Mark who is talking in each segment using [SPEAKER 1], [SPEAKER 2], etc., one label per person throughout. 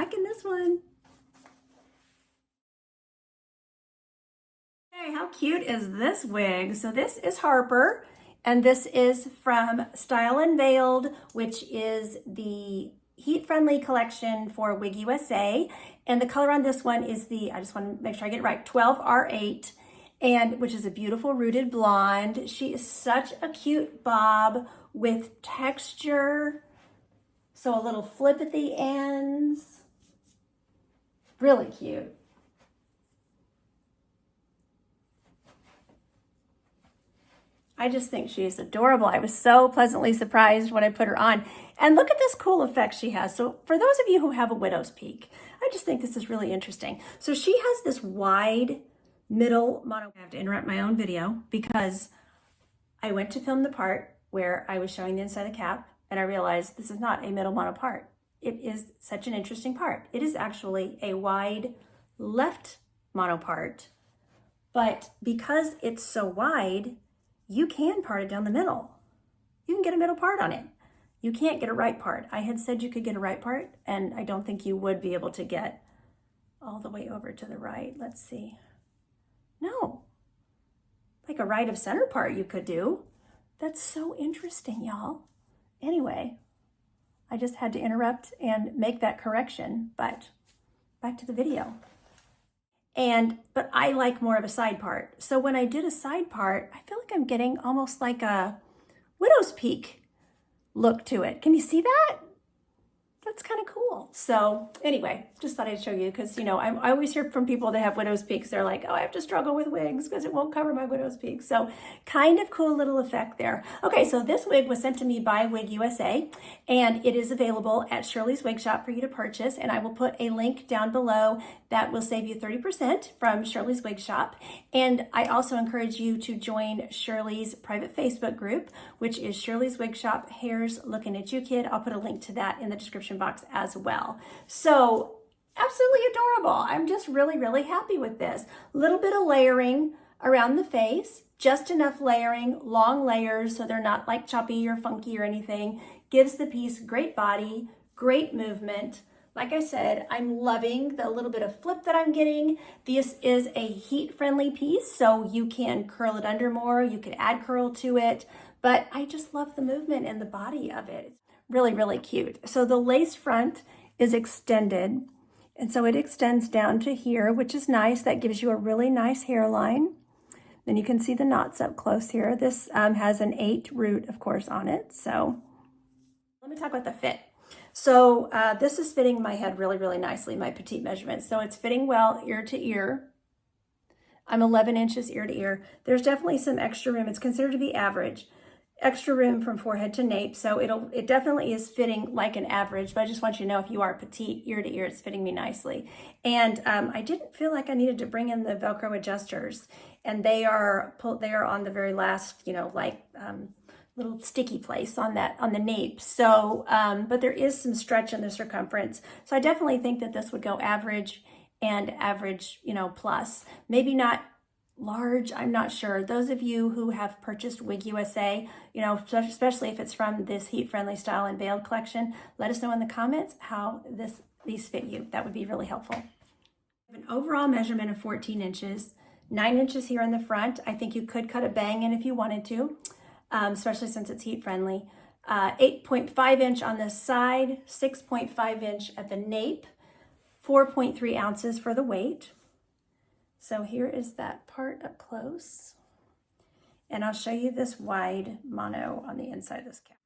[SPEAKER 1] liking this one. Okay, how cute is this wig? So this is Harper, and this is from Style Unveiled, which is the heat-friendly collection for WigUSA. And the color on this one is I just want to make sure I get it right, 12R8, and which is a beautiful rooted blonde. She is such a cute bob with texture. So a little flip at the ends. Really cute. I just think she's adorable. I was so pleasantly surprised when I put her on. And look at this cool effect she has. So for those of you who have a widow's peak, I just think this is really interesting. So she has this wide middle mono. I have to interrupt my own video because I went to film the part where I was showing the inside of the cap and I realized this is not a middle mono part. It is such an interesting part. It is actually a wide left mono part, but because it's so wide, you can part it down the middle. You can get a middle part on it. You can't get a right part. I had said you could get a right part, and I don't think you would be able to get all the way over to the right. Let's see. No. Like a right of center part you could do. That's so interesting, y'all. Anyway, I just had to interrupt and make that correction, but back to the video. But I like more of a side part. So when I did a side part, I feel like I'm getting almost like a widow's peak look to it. Can you see that? That's kind of cool. So anyway, just thought I'd show you because, you know, I always hear from people that have widow's peaks. They're like, oh, I have to struggle with wigs because it won't cover my widow's peak. So kind of cool little effect there. Okay, so this wig was sent to me by WigUSA, and it is available at Shirley's Wig Shop for you to purchase. And I will put a link down below that will save you 30% from Shirley's Wig Shop. And I also encourage you to join Shirley's private Facebook group, which is Shirley's Wig Shop Hairs Looking at You Kid. I'll put a link to that in the description box as well. So absolutely adorable. I'm just really, really happy with this. A little bit of layering around the face, just enough layering, long layers so they're not like choppy or funky or anything. Gives the piece great body, great movement. Like I said, I'm loving the little bit of flip that I'm getting. This is a heat-friendly piece, so you can curl it under more. You could add curl to it, but I just love the movement and the body of it. It's really, really cute. So the lace front is extended, and so it extends down to here, which is nice. That gives you a really nice hairline. Then you can see the knots up close here. This has an 8 root, of course, on it. So let me talk about the fit. So this is fitting my head really, really nicely, my petite measurement. So it's fitting well ear to ear. I'm 11 inches ear to ear. There's definitely some extra room. It's considered to be average. Extra room from forehead to nape. So it definitely is fitting like an average, but I just want you to know if you are petite ear to ear, it's fitting me nicely. And I didn't feel like I needed to bring in the Velcro adjusters, and they are on the very last, you know, like little sticky place on the nape. So, but there is some stretch in the circumference. So I definitely think that this would go average and average, you know, plus. Maybe not large, I'm not sure. Those of you who have purchased WigUSA, you know, especially if it's from this heat-friendly Style Unveiled collection, let us know in the comments how these fit you. That would be really helpful. An overall measurement of 14 inches, 9 inches here in the front. I think you could cut a bang in if you wanted to. Especially since it's heat-friendly. 8.5 inch on this side, 6.5 inch at the nape, 4.3 ounces for the weight. So here is that part up close. And I'll show you this wide mono on the inside of this cap.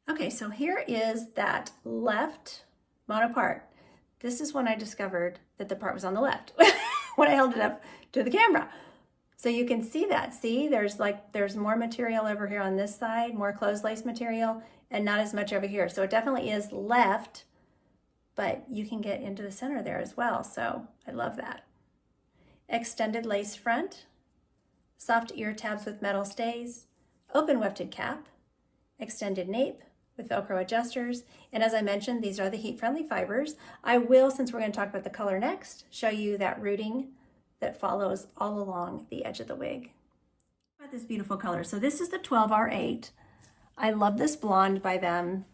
[SPEAKER 1] Okay, so here is that left mono part. This is when I discovered that the part was on the left when I held it up to the camera. So you can see that. See, there's more material over here on this side, more closed lace material, and not as much over here. So it definitely is left, but you can get into the center there as well. So I love that. Extended lace front, soft ear tabs with metal stays, open wefted cap, extended nape with Velcro adjusters. And as I mentioned, these are the heat-friendly fibers. I will, since we're going to talk about the color next, show you that rooting that follows all along the edge of the wig. This beautiful color. So this is the 12R8. I love this blonde by them.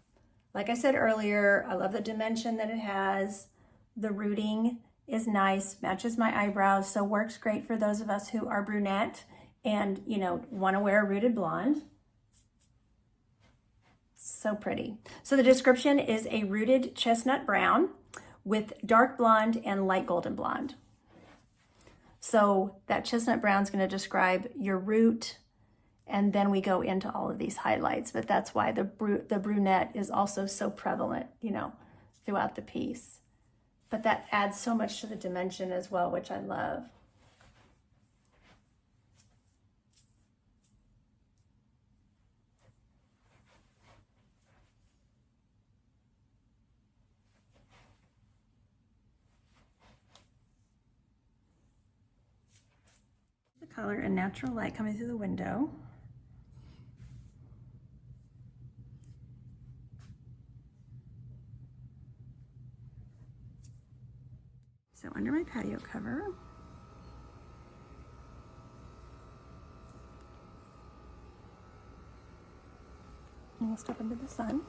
[SPEAKER 1] Like I said earlier, I love the dimension that it has. The rooting is nice, matches my eyebrows, so works great for those of us who are brunette and, you know, want to wear a rooted blonde. So pretty. So the description is a rooted chestnut brown with dark blonde and light golden blonde. So that chestnut brown is going to describe your root, and then we go into all of these highlights, but that's why the brunette is also so prevalent, you know, throughout the piece. But that adds so much to the dimension as well, which I love. The color and natural light coming through the window. So under my patio cover, and we'll step into the sun.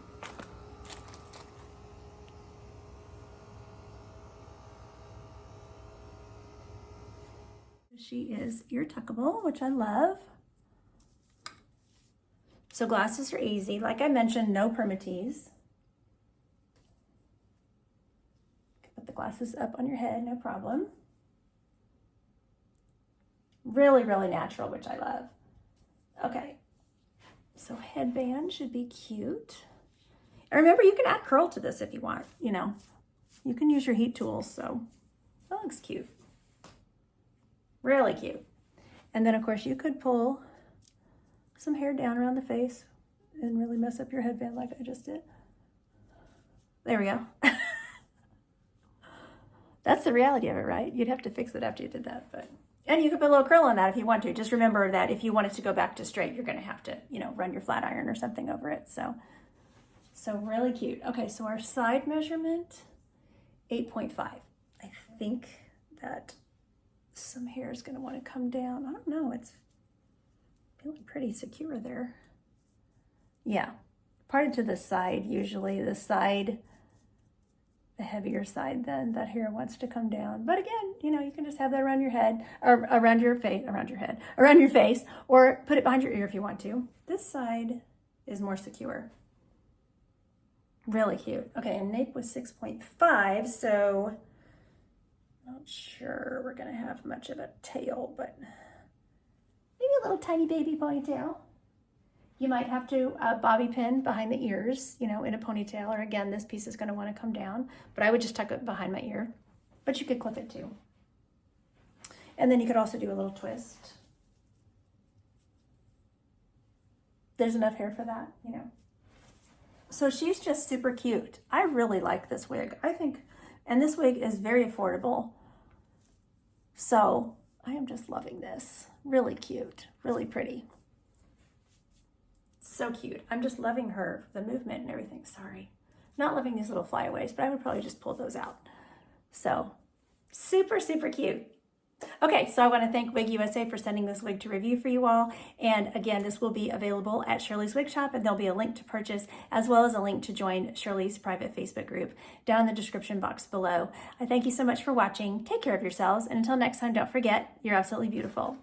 [SPEAKER 1] She is ear tuckable, which I love. So glasses are easy. Like I mentioned, no permatease. Put the glasses up on your head, no problem. Really, really natural, which I love. Okay, so headband should be cute. And remember, you can add curl to this if you want, you know. You can use your heat tools, so that looks cute. Really cute. And then, of course, you could pull some hair down around the face and really mess up your headband like I just did. There we go. That's the reality of it, right? You'd have to fix it after you did that, but... And you could put a little curl on that if you want to. Just remember that if you want it to go back to straight, you're going to have to, you know, run your flat iron or something over it. So really cute. Okay, so our side measurement, 8.5. I think that some hair is going to want to come down. I don't know. It's feeling pretty secure there. Yeah, parted to the side. Usually the side, the heavier side, then that hair wants to come down. But again, you know, you can just have that around your head or around your face, around your face, or put it behind your ear if you want to. This side is more secure. Really cute. Okay, and nape was 6.5, so not sure we're gonna have much of a tail, but maybe a little tiny baby ponytail. You might have to bobby pin behind the ears, you know, in a ponytail, or again, this piece is gonna wanna come down, but I would just tuck it behind my ear, but you could clip it too. And then you could also do a little twist. There's enough hair for that, you know. So she's just super cute. I really like this wig. I think, and this wig is very affordable. So I am just loving this. Really cute, really pretty. So cute. I'm just loving her, the movement and everything. Sorry. Not loving these little flyaways, but I would probably just pull those out. So super, super cute. Okay, so I want to thank WigUSA for sending this wig to review for you all. And again, this will be available at Shirley's Wig Shop, and there'll be a link to purchase as well as a link to join Shirley's private Facebook group down in the description box below. I thank you so much for watching. Take care of yourselves, and until next time, don't forget, you're absolutely beautiful.